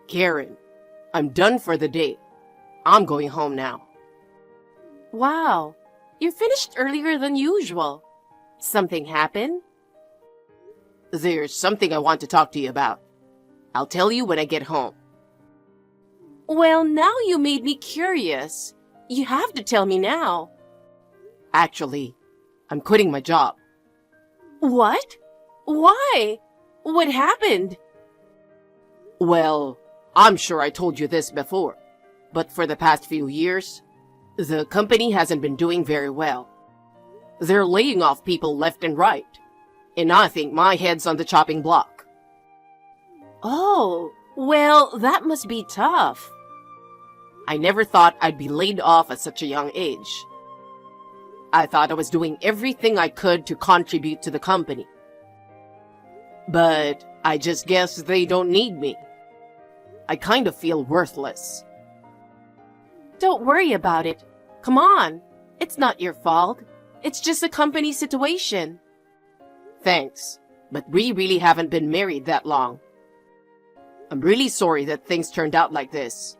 Karen, I'm done for the day. I'm going home now. Wow, you finished earlier than usual. Something happened? There's something I want to talk to you about. I'll tell you when I get home. Well, now you made me curious. You have to tell me now. Actually, I'm quitting my job. What? Why? What happened? Well, I'm sure I told you this before, but for the past few years, the company hasn't been doing very well. They're laying off people left and right, and I think my head's on the chopping block. Oh, well, that must be tough. I never thought I'd be laid off at such a young age. I thought I was doing everything I could to contribute to the company. But I just guess they don't need me. I kind of feel worthless. Don't worry about it. Come on. It's not your fault. It's just a company situation. Thanks, but we really haven't been married that long. I'm really sorry that things turned out like this.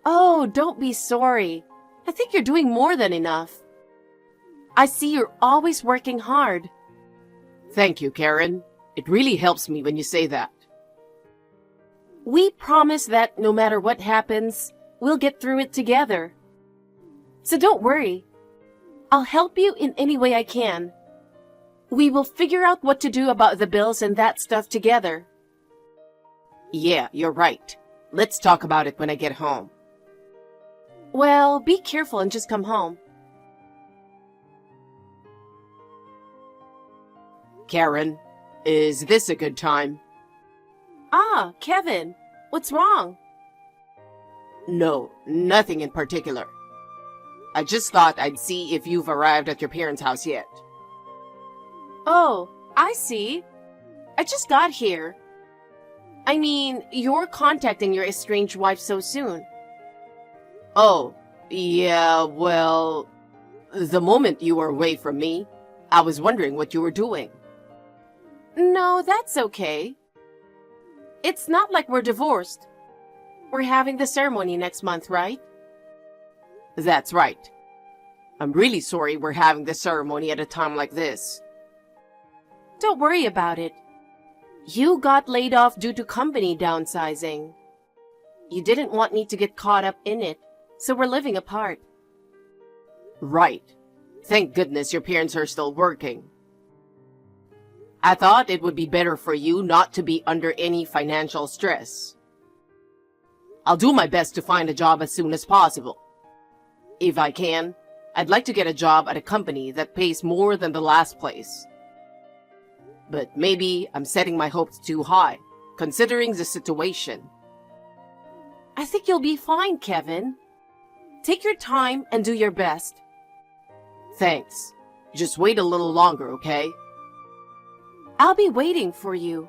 Oh, don't be sorry. I think you're doing more than enough. I see you're always working hard. Thank you, Karen. It really helps me when you say that. We promise that no matter what happens, we'll get through it together. So don't worry. I'll help you in any way I can. We will figure out what to do about the bills and that stuff together. Yeah, you're right. Let's talk about it when I get home. Well, be careful and just come home. Karen, is this a good time? Ah, Kevin, what's wrong? No, nothing in particular. I just thought I'd see if you've arrived at your parents' house yet. Oh, I see. I just got here. I mean, you're contacting your estranged wife so soon. Oh, yeah, well, the moment you were away from me, I was wondering what you were doing. No, that's okay. It's not like we're divorced. We're having the ceremony next month, right? That's right. I'm really sorry we're having the ceremony at a time like this. Don't worry about it. You got laid off due to company downsizing. You didn't want me to get caught up in it, so we're living apart. Right. Thank goodness your parents are still working. I thought it would be better for you not to be under any financial stress. I'll do my best to find a job as soon as possible. If I can, I'd like to get a job at a company that pays more than the last place. But maybe I'm setting my hopes too high, considering the situation. I think you'll be fine, Kevin. Take your time and do your best. Thanks. Just wait a little longer, okay? I'll be waiting for you.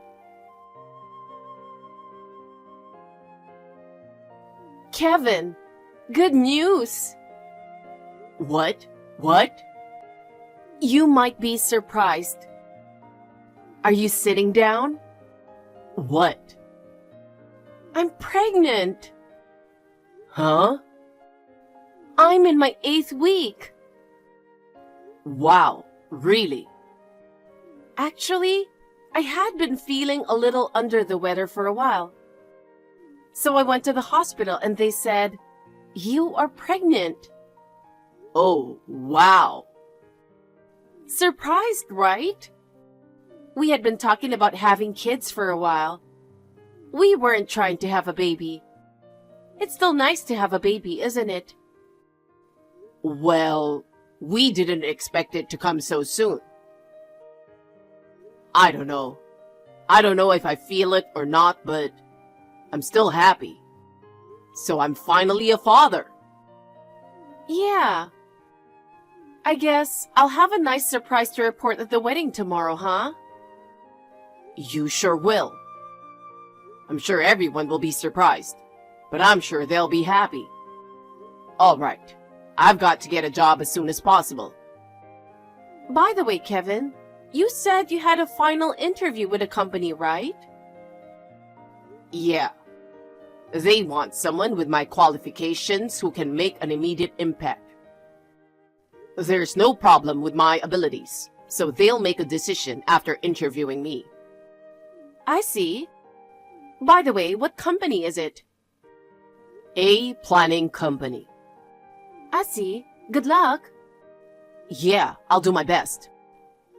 Kevin, good news. What? What? You might be surprised. Are you sitting down? What? I'm pregnant. Huh? I'm in my 8th week. Wow, really? Actually, I had been feeling a little under the weather for a while. So I went to the hospital and they said, "You are pregnant." Oh, wow. Surprised, right? We had been talking about having kids for a while. We weren't trying to have a baby. It's still nice to have a baby, isn't it? Well, we didn't expect it to come so soon. I don't know. I don't know if I feel it or not, but I'm still happy. So I'm finally a father. Yeah. I guess I'll have a nice surprise to report at the wedding tomorrow, huh? You sure will. I'm sure everyone will be surprised, but I'm sure they'll be happy. All right. I've got to get a job as soon as possible. By the way, Kevin, you said you had a final interview with a company, right? Yeah, They want someone with my qualifications who can make an immediate impact. There's no problem with my abilities, so they'll make a decision after interviewing me. I see. By the way, what company is it? A planning company. I see. Good luck. Yeah, I'll do my best.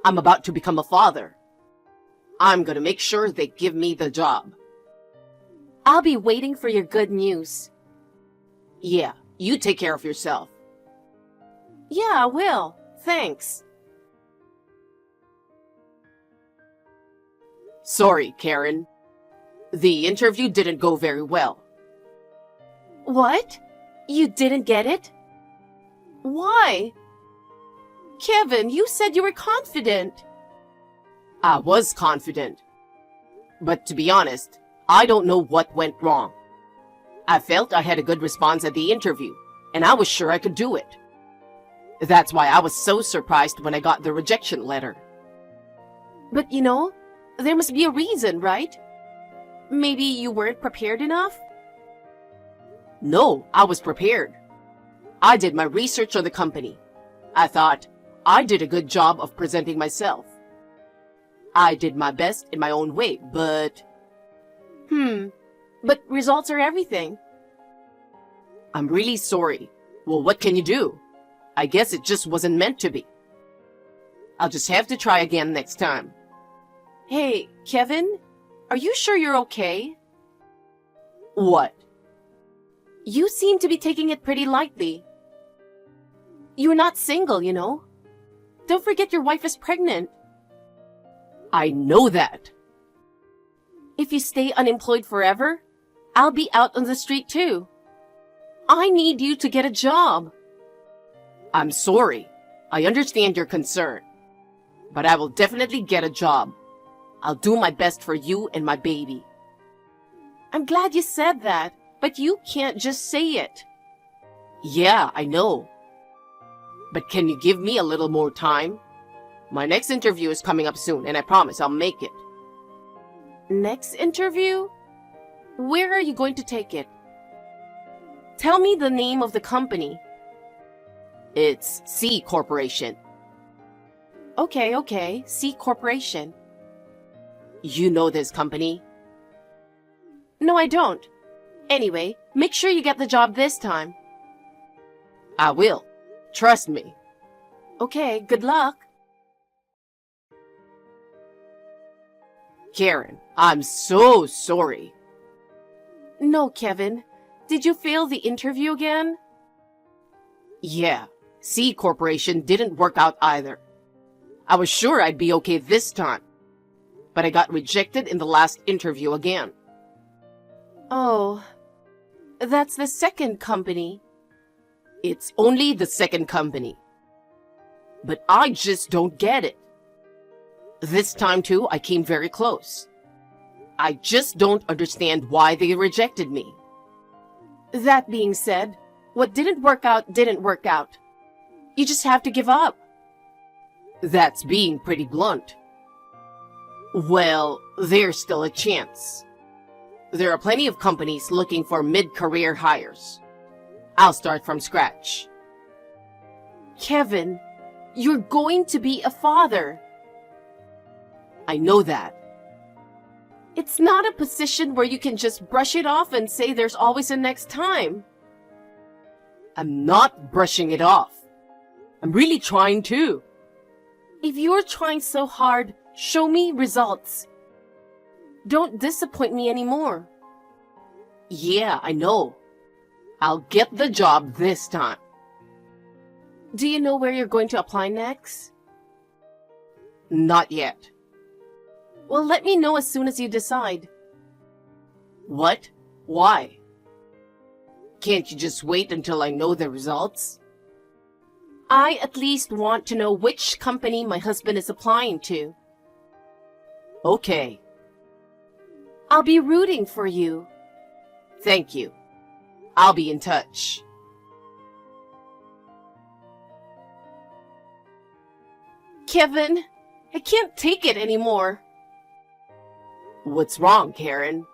I'm about to become a father. I'm gonna make sure they give me the job. I'll be waiting for your good news. Yeah, you take care of yourself. Yeah, I will. Thanks. Sorry, Karen. The interview didn't go very well. What? You didn't get it? Why? Kevin, you said you were confident. I was confident. But to be honest, I don't know what went wrong. I felt I had a good response at the interview, and I was sure I could do it. That's why I was so surprised when I got the rejection letter. But you know, there must be a reason, right? Maybe you weren't prepared enough? No, I was prepared. I did my research on the company. I thought I did a good job of presenting myself. I did my best in my own way, but... But results are everything. I'm really sorry. Well, what can you do? I guess it just wasn't meant to be. I'll just have to try again next time. Hey, Kevin, are you sure you're okay? What? You seem to be taking it pretty lightly. You're not single, you know. Don't forget your wife is pregnant. I know that. If you stay unemployed forever, I'll be out on the street too. I need you to get a job. I'm sorry. I understand your concern. But I will definitely get a job. I'll do my best for you and my baby. I'm glad you said that, but you can't just say it. Yeah, I know. But can you give me a little more time? My next interview is coming up soon, and I promise I'll make it. Next interview? Where are you going to take it? Tell me the name of the company. It's C Corporation. Okay, C Corporation. You know this company? No, I don't. Anyway, make sure you get the job this time. I will. Trust me. Okay, good luck. Karen, I'm so sorry. No, Kevin. Did you fail the interview again? Yeah, C Corporation didn't work out either. I was sure I'd be okay this time, but I got rejected in the last interview again. Oh, that's the second company. It's only the second company. But I just don't get it. This time too, I came very close. I just don't understand why they rejected me. That being said, what didn't work out didn't work out. You just have to give up. That's being pretty blunt. Well, there's still a chance. There are plenty of companies looking for mid-career hires. I'll start from scratch. Kevin, you're going to be a father. I know that. It's not a position where you can just brush it off and say there's always a next time. I'm not brushing it off. I'm really trying to. If you're trying so hard, show me results. Don't disappoint me anymore. Yeah, I know. I'll get the job this time. Do you know where you're going to apply next? Not yet. Well, let me know as soon as you decide. What? Why? Can't you just wait until I know the results? I at least want to know which company my husband is applying to. Okay. I'll be rooting for you. Thank you. I'll be in touch. Kevin, I can't take it anymore. What's wrong, Karen?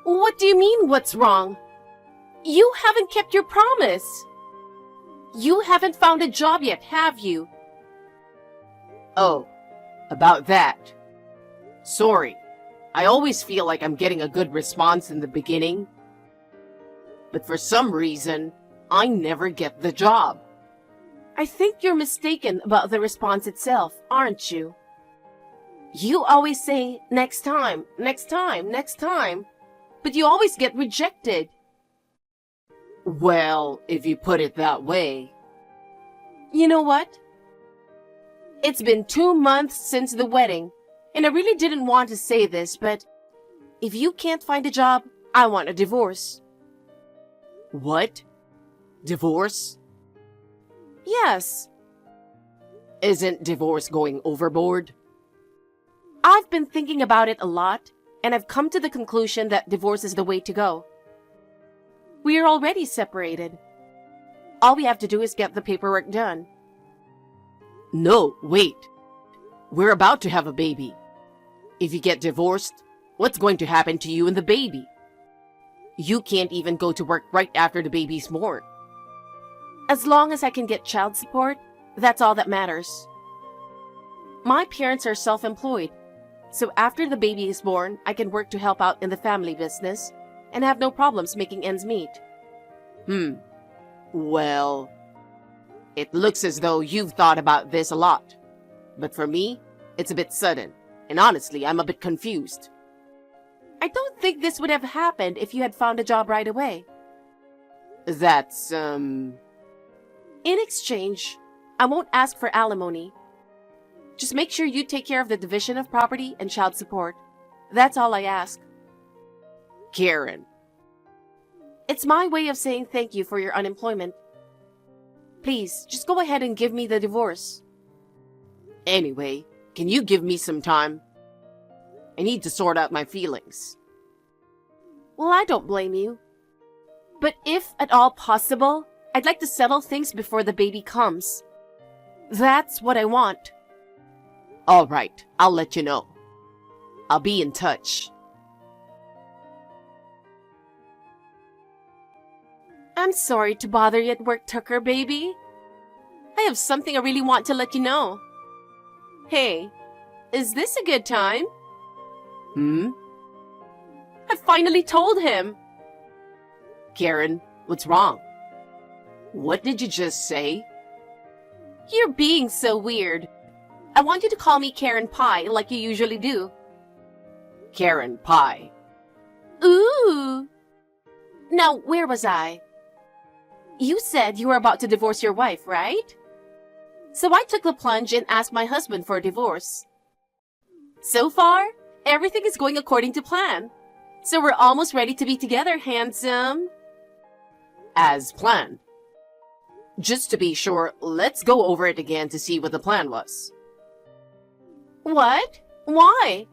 What do you mean, what's wrong? You haven't kept your promise. You haven't found a job yet, have you? Oh, about that. Sorry. I always feel like I'm getting a good response in the beginning. But for some reason, I never get the job. I think you're mistaken about the response itself, aren't you? You always say, next time, next time, next time, but you always get rejected. Well, if you put it that way. You know what? It's been 2 months since the wedding, and I really didn't want to say this, but if you can't find a job, I want a divorce. What? Divorce? Yes. Isn't divorce going overboard? I've been thinking about it a lot, and I've come to the conclusion that divorce is the way to go. We are already separated. All we have to do is get the paperwork done. No, wait. We're about to have a baby. If you get divorced, what's going to happen to you and the baby? You can't even go to work right after the baby's born. As long as I can get child support, that's all that matters. My parents are self-employed, so after the baby is born, I can work to help out in the family business and have no problems making ends meet. Well, it looks as though you've thought about this a lot. But for me, it's a bit sudden, and honestly, I'm a bit confused. I don't think this would have happened if you had found a job right away. That's, In exchange, I won't ask for alimony. Just make sure you take care of the division of property and child support. That's all I ask. Karen. It's my way of saying thank you for your unemployment. Please, just go ahead and give me the divorce. Anyway, can you give me some time? I need to sort out my feelings. Well, I don't blame you. But if at all possible, I'd like to settle things before the baby comes. That's what I want. All right, I'll let you know. I'll be in touch. I'm sorry to bother you at work, Tucker, baby. I have something I really want to let you know. Hey, is this a good time? I finally told him. Karen, what's wrong? What did you just say? You're being so weird. I want you to call me Karen Pie like you usually do. Karen Pie. Ooh. Now, where was I? You said you were about to divorce your wife, right? So I took the plunge and asked my husband for a divorce. So far, everything is going according to plan. So we're almost ready to be together, handsome. As planned. Just to be sure, let's go over it again to see what the plan was. What? Why?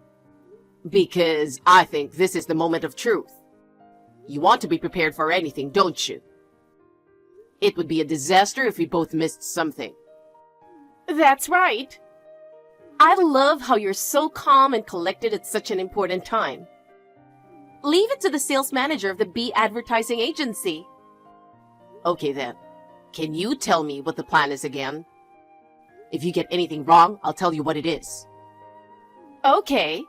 Because I think this is the moment of truth. You want to be prepared for anything, don't you? It would be a disaster if we both missed something. That's right. I love how you're so calm and collected at such an important time. Leave it to the sales manager of the Bee Advertising Agency. Okay then. Can you tell me what the plan is again? If you get anything wrong, I'll tell you what it is. Okay.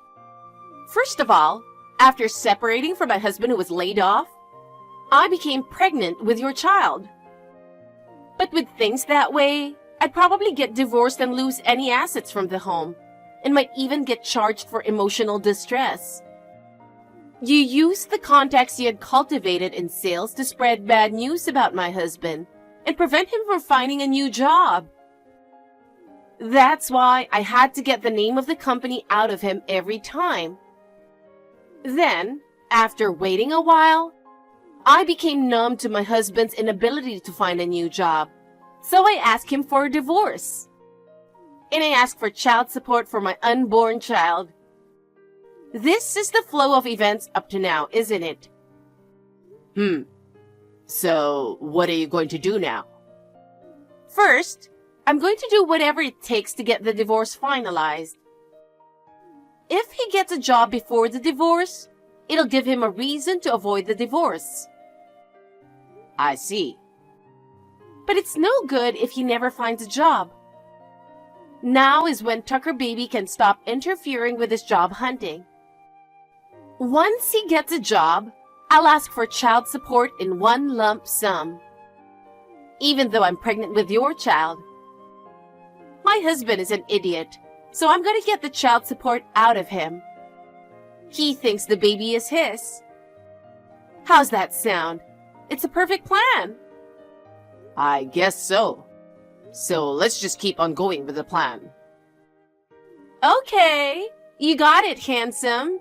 First of all, after separating from my husband who was laid off, I became pregnant with your child. But with things that way, I'd probably get divorced and lose any assets from the home, and might even get charged for emotional distress. You used the contacts you had cultivated in sales to spread bad news about my husband and prevent him from finding a new job. That's why I had to get the name of the company out of him every time. Then, after waiting a while, I became numb to my husband's inability to find a new job, so I asked him for a divorce. And I asked for child support for my unborn child. This is the flow of events up to now, isn't it? So, what are you going to do now? First, I'm going to do whatever it takes to get the divorce finalized. If he gets a job before the divorce, It'll give him a reason to avoid the divorce. I see. But it's no good if he never finds a job. Now is when Tucker Baby can stop interfering with his job hunting. Once he gets a job, I'll ask for child support in one lump sum. Even though I'm pregnant with your child. My husband is an idiot, so I'm gonna get the child support out of him. He thinks the baby is his. How's that sound? It's a perfect plan. I guess so. So let's just keep on going with the plan. Okay, you got it, handsome.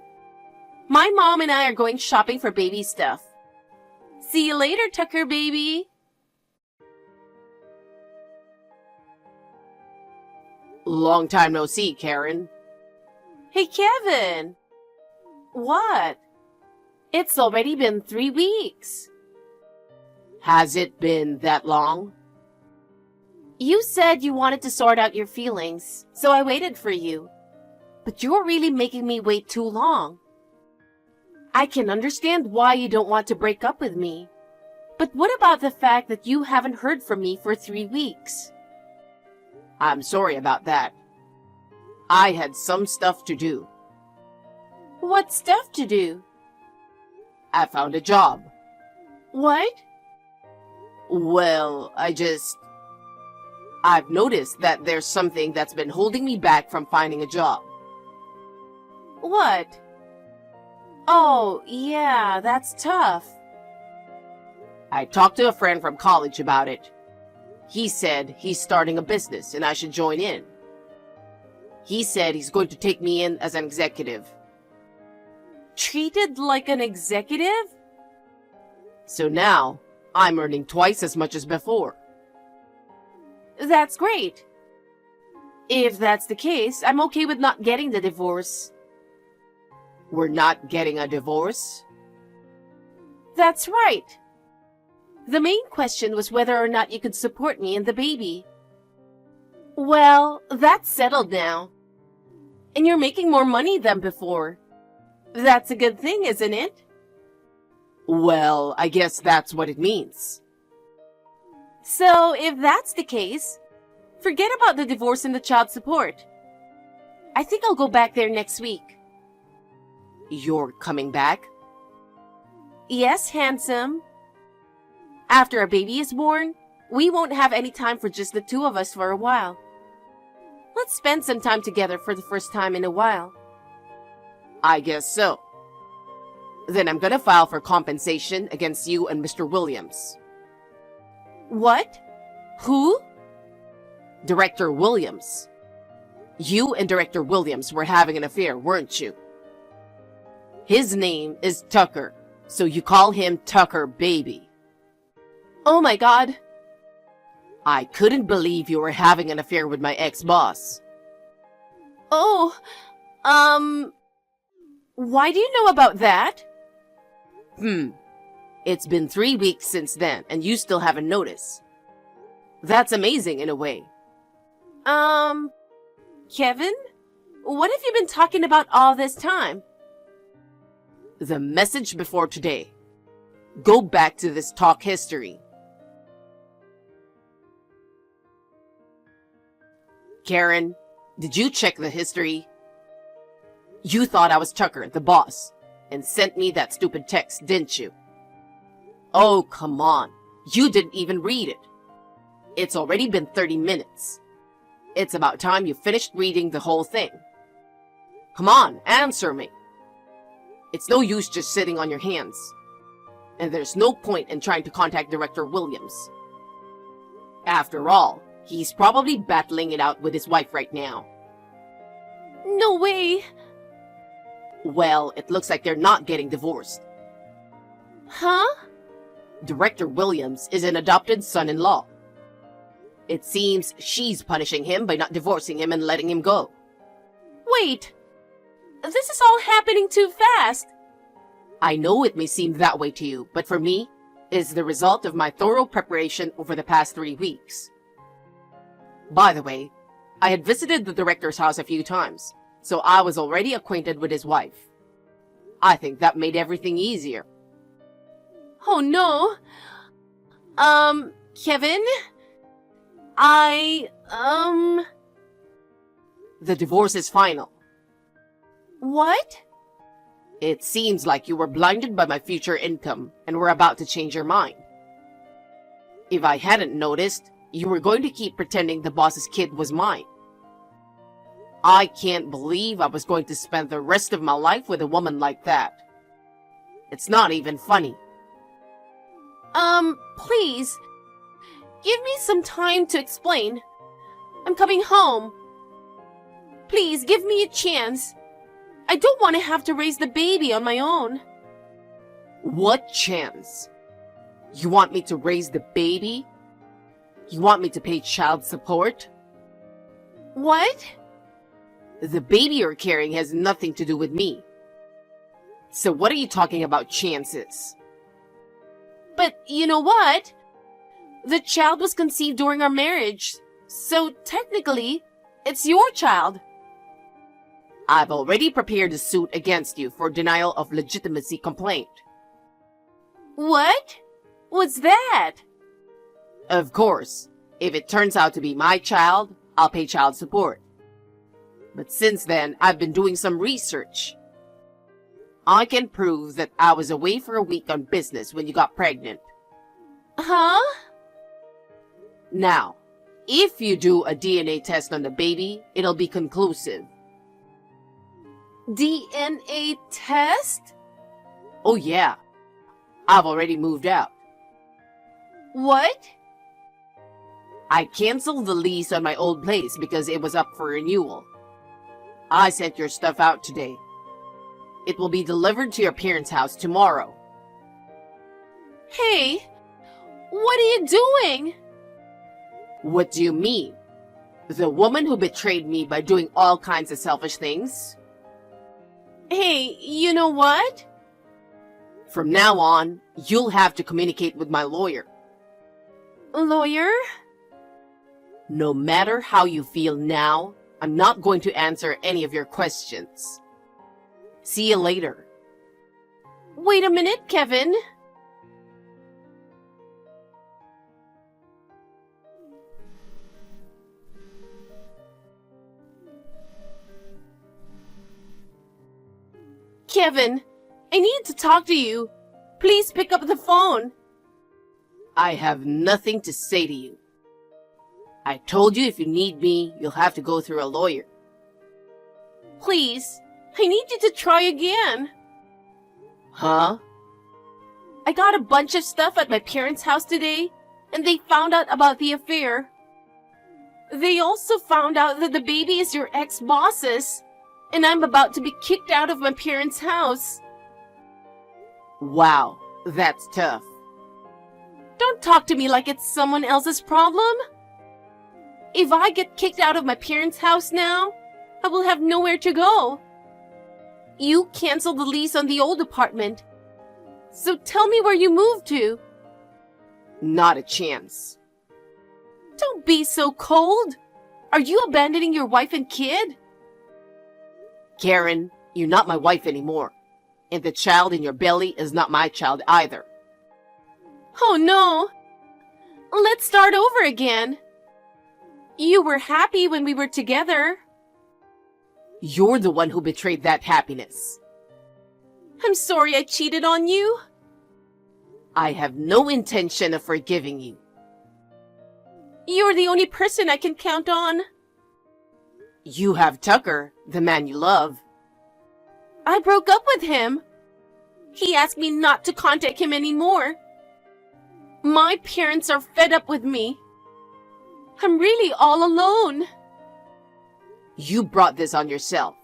My mom and I are going shopping for baby stuff. See you later, Tucker Baby. Long time no see, Karen. Hey, Kevin. What? It's already been 3 weeks. Has it been that long? You said you wanted to sort out your feelings, so I waited for you. But you're really making me wait too long. I can understand why you don't want to break up with me. But what about the fact that you haven't heard from me for 3 weeks? I'm sorry about that. I had some stuff to do. What stuff to do? I found a job. What? Well, I've noticed that there's something that's been holding me back from finding a job. What? Oh, yeah, that's tough. I talked to a friend from college about it. He said he's starting a business and I should join in. He said he's going to take me in as an executive. Treated like an executive? So now, I'm earning twice as much as before. That's great. If that's the case, I'm okay with not getting the divorce. We're not getting a divorce? That's right. The main question was whether or not you could support me and the baby. Well, that's settled now. And you're making more money than before. That's a good thing, isn't it? Well, I guess that's what it means. So, if that's the case, forget about the divorce and the child support. I think I'll go back there next week. You're coming back? Yes, handsome. After a baby is born, we won't have any time for just the two of us for a while. Let's spend some time together for the first time in a while. I guess so. Then I'm gonna file for compensation against you and Mr. Williams. What? Who? Director Williams. You and Director Williams were having an affair, weren't you? His name is Tucker, so you call him Tucker Baby. Oh my God. I couldn't believe you were having an affair with my ex-boss. Oh, why do you know about that? It's been 3 weeks since then, and you still haven't noticed. That's amazing in a way. Kevin? What have you been talking about all this time? The message before today. Go back to this talk history. Karen, did you check the history? You thought I was Tucker, the boss, and sent me that stupid text, didn't you? Oh, come on. You didn't even read it. It's already been 30 minutes. It's about time you finished reading the whole thing. Come on, answer me. It's no use just sitting on your hands. And there's no point in trying to contact Director Williams. After all, he's probably battling it out with his wife right now. No way. Well, it looks like they're not getting divorced. Huh? Director Williams is an adopted son-in-law. It seems she's punishing him by not divorcing him and letting him go. Wait. This is all happening too fast. I know it may seem that way to you, but for me, it's the result of my thorough preparation over the past 3 weeks. By the way, I had visited the director's house a few times, so I was already acquainted with his wife. I think that made everything easier. Oh no. Kevin? The divorce is final. What? It seems like you were blinded by my future income and were about to change your mind. If I hadn't noticed, you were going to keep pretending the boss's kid was mine. I can't believe I was going to spend the rest of my life with a woman like that. It's not even funny. Please. Give me some time to explain. I'm coming home. Please, give me a chance. I don't want to have to raise the baby on my own. What chance? You want me to raise the baby? You want me to pay child support? What? The baby you're carrying has nothing to do with me. So what are you talking about chances? But you know what? The child was conceived during our marriage, so technically, it's your child. I've already prepared a suit against you for denial of legitimacy complaint. What? What's that? Of course, if it turns out to be my child, I'll pay child support. But since then, I've been doing some research. I can prove that I was away for a week on business when you got pregnant. Huh? Now, if you do a DNA test on the baby, it'll be conclusive. DNA test? Oh yeah, I've already moved out. What? I canceled the lease on my old place because it was up for renewal. I sent your stuff out today. It will be delivered to your parents' house tomorrow. Hey, what are you doing? What do you mean? The woman who betrayed me by doing all kinds of selfish things? Hey, you know what? From now on, you'll have to communicate with my lawyer. Lawyer? No matter how you feel now, I'm not going to answer any of your questions. See you later. Wait a minute, Kevin. Kevin, I need to talk to you. Please pick up the phone. I have nothing to say to you. I told you if you need me, you'll have to go through a lawyer. Please, I need you to try again. Huh? I got a bunch of stuff at my parents' house today, and they found out about the affair. They also found out that the baby is your ex-boss's, and I'm about to be kicked out of my parents' house. Wow, that's tough. Don't talk to me like it's someone else's problem. If I get kicked out of my parents' house now, I will have nowhere to go. You canceled the lease on the old apartment. So tell me where you moved to. Not a chance. Don't be so cold. Are you abandoning your wife and kid? Karen, you're not my wife anymore. And the child in your belly is not my child either. Oh no. Let's start over again. You were happy when we were together. You're the one who betrayed that happiness. I'm sorry I cheated on you. I have no intention of forgiving you. You're the only person I can count on. You have Tucker, the man you love. I broke up with him. He asked me not to contact him anymore. My parents are fed up with me. I'm really all alone. You brought this on yourself.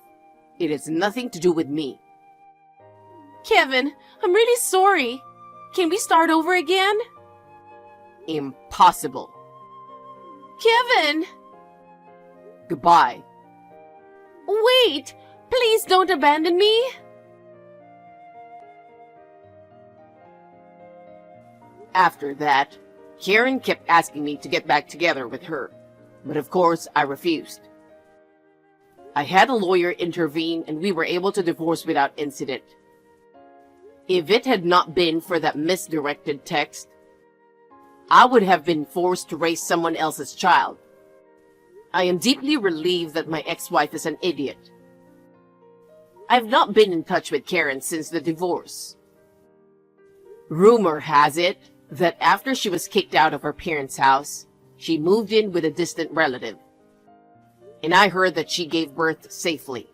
It has nothing to do with me. Kevin, I'm really sorry. Can we start over again? Impossible. Kevin! Goodbye. Wait! Please don't abandon me! After that, Karen kept asking me to get back together with her, but of course I refused. I had a lawyer intervene and we were able to divorce without incident. If it had not been for that misdirected text, I would have been forced to raise someone else's child. I am deeply relieved that my ex-wife is an idiot. I've not been in touch with Karen since the divorce. Rumor has it that after she was kicked out of her parents' house, she moved in with a distant relative. And I heard that she gave birth safely.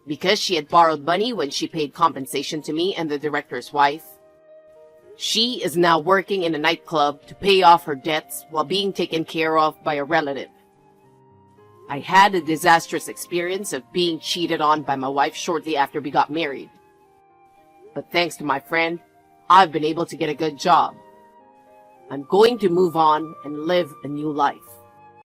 Because she had borrowed money when she paid compensation to me and the director's wife, she is now working in a nightclub to pay off her debts while being taken care of by a relative. I had a disastrous experience of being cheated on by my wife shortly after we got married. But thanks to my friend, I've been able to get a good job. I'm going to move on and live a new life.